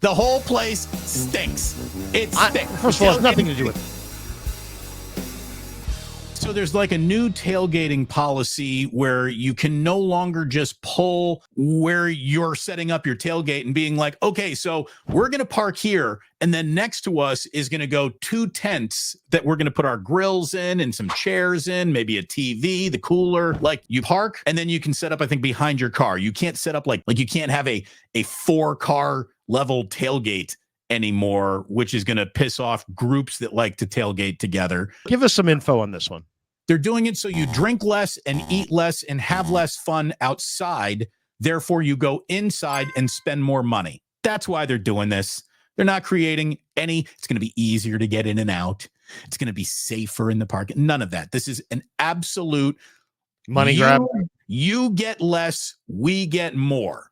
The whole place stinks. It stinks. First of all, it's nothing to do with it. So there's like a new tailgating policy where you can no longer just pull where you're setting up your tailgate and being like, okay, so we're going to park here. And then next to us is going to go 2 tents that we're going to put our grills in and some chairs in, maybe a TV, the cooler. Like you park and then you can set up, I think, behind your car. You can't set up like you can't have a 4-car level tailgate anymore, which is going to piss off groups that like to tailgate together. Give us some info on this one. They're doing it so you drink less and eat less and have less fun outside. Therefore, you go inside and spend more money. That's why they're doing this. They're not creating any. It's going to be easier to get in and out. It's going to be safer in the park. None of that. This is an absolute money grab. You get less. We get more.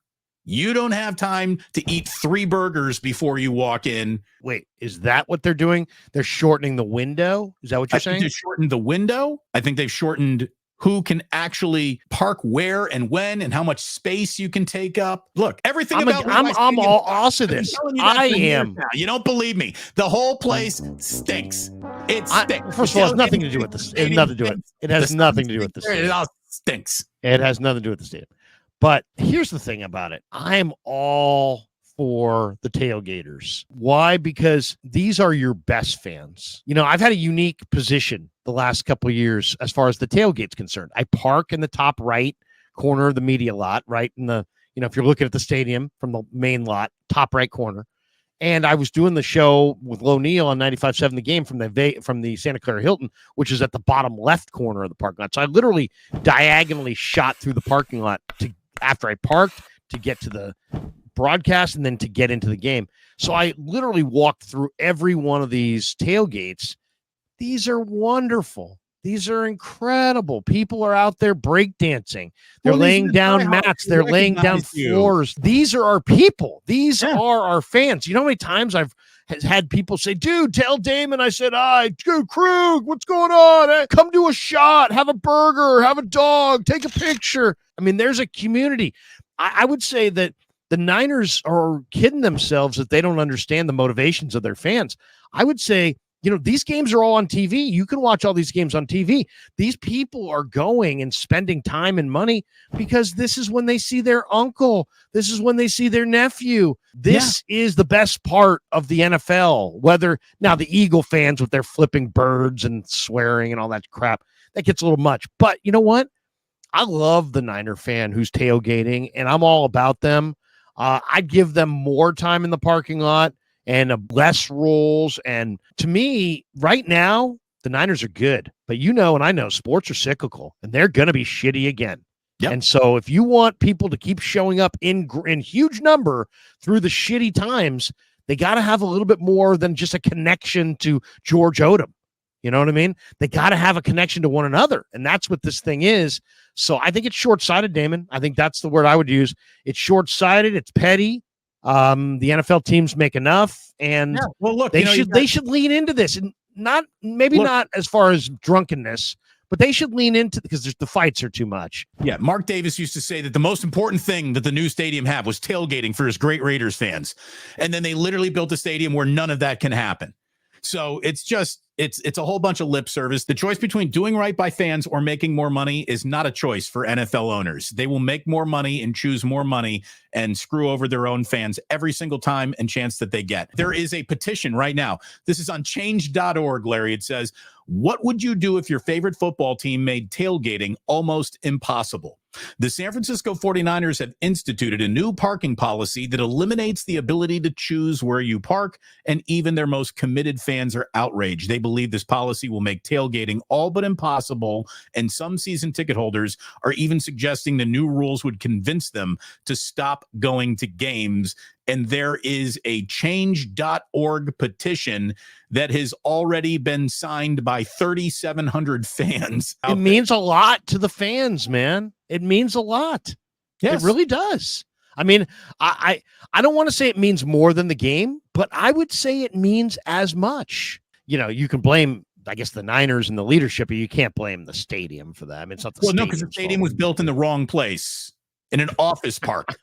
You don't have time to eat 3 burgers before you walk in. Wait, is that what they're doing? They're shortening the window? Is that what you're saying? They've shortened the window. I think they've shortened who can actually park where and when and how much space you can take up. Look, everything I'm all also this. I am. You don't believe me. The whole place stinks. It stinks. First of all, it's nothing to do with this. It has nothing to do with it. It has nothing to do with this. It all stinks. It has nothing to do with the stadium. But here's the thing about it. I'm all for the tailgaters. Why? Because these are your best fans. You know, I've had a unique position the last couple of years as far as the tailgate's concerned. I park in the top right corner of the media lot, right in the, you know, if you're looking at the stadium from the main lot, top right corner. And I was doing the show with Lo Neal on 95.7 The Game from the Santa Clara Hilton, which is at the bottom left corner of the parking lot. So I literally diagonally shot through the parking lot after I parked to get to the broadcast and then to get into the game. So I literally walked through every one of these tailgates. These are wonderful. These are incredible. People are out there breakdancing. They're laying down mats. They're laying down floors. These are our people. These are our fans. You know how many times I've had people say, dude, tell Damon. I said, Krug, what's going on? Come do a shot, have a burger, have a dog, take a picture. I mean, there's a community. I would say that the Niners are kidding themselves that they don't understand the motivations of their fans. I would say, you know, these games are all on TV. You can watch all these games on TV. These people are going and spending time and money because this is when they see their uncle. This is when they see their nephew. This is the best part of the NFL. Whether now the Eagle fans with their flipping birds and swearing and all that crap, that gets a little much. But you know what? I love the Niner fan who's tailgating, and I'm all about them. I'd give them more time in the parking lot and less rules. And to me, right now, the Niners are good. But you know, and I know, sports are cyclical, and they're going to be shitty again. Yep. And so if you want people to keep showing up in huge number through the shitty times, they got to have a little bit more than just a connection to George Odom. You know what I mean? They got to have a connection to one another. And that's what this thing is. So I think it's short-sighted, Damon. I think that's the word I would use. It's short-sighted. It's petty. The NFL teams make enough, and well, look, they should lean into this, and not as far as drunkenness, but they should lean into, because the fights are too much. Yeah, Mark Davis used to say that the most important thing that the new stadium had was tailgating for his great Raiders fans, and then they literally built a stadium where none of that can happen. So it's just it's a whole bunch of lip service. The choice between doing right by fans or making more money is not a choice for NFL owners. They will make more money and choose more money and screw over their own fans every single time and chance that they get. There is a petition right now. This is on change.org, Larry. It says, what would you do if your favorite football team made tailgating almost impossible? The San Francisco 49ers have instituted a new parking policy that eliminates the ability to choose where you park, and even their most committed fans are outraged. They believe this policy will make tailgating all but impossible, and some season ticket holders are even suggesting the new rules would convince them to stop going to games. And there is a change.org petition that has already been signed by 3,700 fans. It means a lot to the fans, man. It means a lot. Yes. It really does. I mean, I don't want to say it means more than the game, but I would say it means as much. You know, you can blame, I guess, the Niners and the leadership, but you can't blame the stadium for that. I mean, it's not the no, because the stadium was built in the wrong place, in an office park.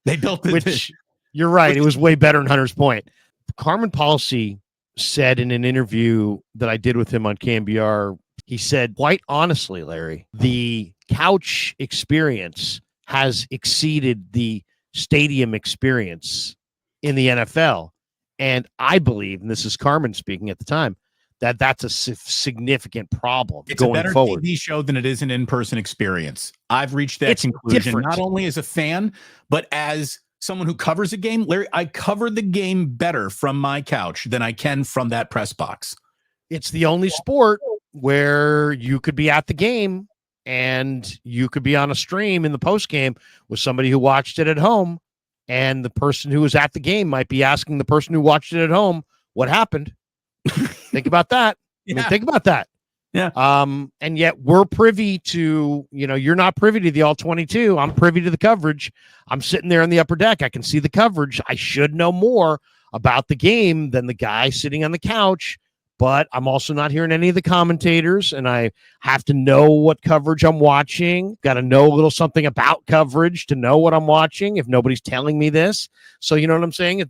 They built it. You're right. It was way better than Hunter's Point. Carmen Policy said in an interview that I did with him on KMBR, he said, quite honestly, Larry, the couch experience has exceeded the stadium experience in the NFL. And I believe, and this is Carmen speaking at the time, that that's a significant problem it's going a better forward. TV show than it is an in-person experience. I've reached that It's conclusion, different. not only as a fan, but as someone who covers a game. Larry, I cover the game better from my couch than I can from that press box. It's the only sport where you could be at the game and you could be on a stream in the post game with somebody who watched it at home, and the person who was at the game might be asking the person who watched it at home what happened. Think about that. Yeah. I mean, think about that. Yeah. And yet we're privy to, you're not privy to the all 22. I'm privy to the coverage. I'm sitting there on the upper deck. I can see the coverage. I should know more about the game than the guy sitting on the couch, but I'm also not hearing any of the commentators, and I have to know what coverage I'm watching. Got to know a little something about coverage to know what I'm watching if nobody's telling me this. So you know what I'm saying?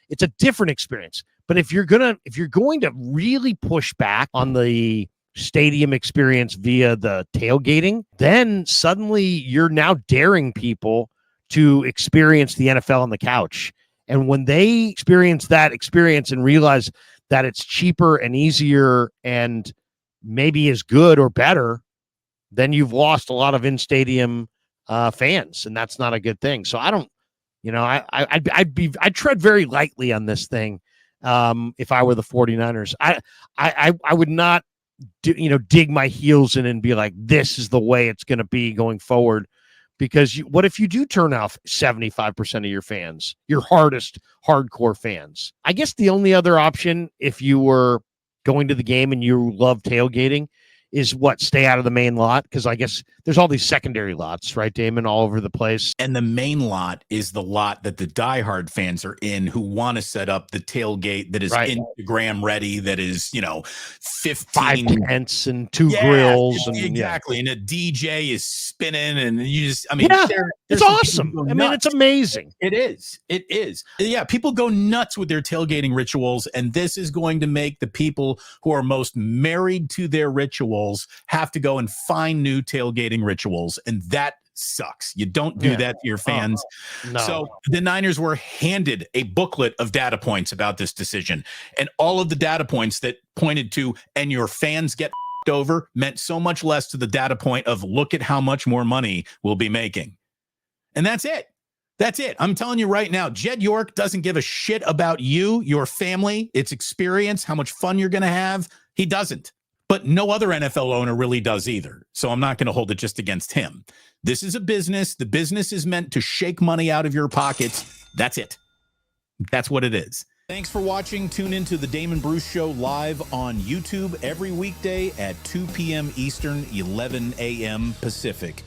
It's a different experience. But if you're going to really push back on the stadium experience via the tailgating, then suddenly you're now daring people to experience the NFL on the couch. And when they experience that experience and realize that it's cheaper and easier and maybe is good or better, then you've lost a lot of in-stadium fans, and that's not a good thing. So I don't, I'd tread very lightly on this thing. If I were the 49ers, I would not dig my heels in and be like, this is the way it's going to be going forward. Because what if you do turn off 75% of your fans, your hardcore fans? I guess the only other option, if you were going to the game and you love tailgating, is stay out of the main lot, because I guess there's all these secondary lots, right, Damon, all over the place. And the main lot is the lot that the diehard fans are in, who want to set up the tailgate that is Instagram ready, that is 5 tents and 2 grills, and exactly, and a DJ is spinning, and you just, it's awesome. It's amazing. It is. Yeah, people go nuts with their tailgating rituals, and this is going to make the people who are most married to their rituals have to go and find new tailgating rituals, and that sucks. You don't do that to your fans. No. So the Niners were handed a booklet of data points about this decision, and all of the data points that pointed to "and your fans get over" meant so much less to the data point of "look at how much more money we'll be making." And that's it. That's it. I'm telling you right now, Jed York doesn't give a shit about you, your family, its experience, how much fun you're going to have. He doesn't. But no other NFL owner really does either. So I'm not going to hold it just against him. This is a business. The business is meant to shake money out of your pockets. That's it. That's what it is. Thanks for watching. Tune into the Damon Bruce Show live on YouTube every weekday at 2 p.m. Eastern, 11 a.m. Pacific.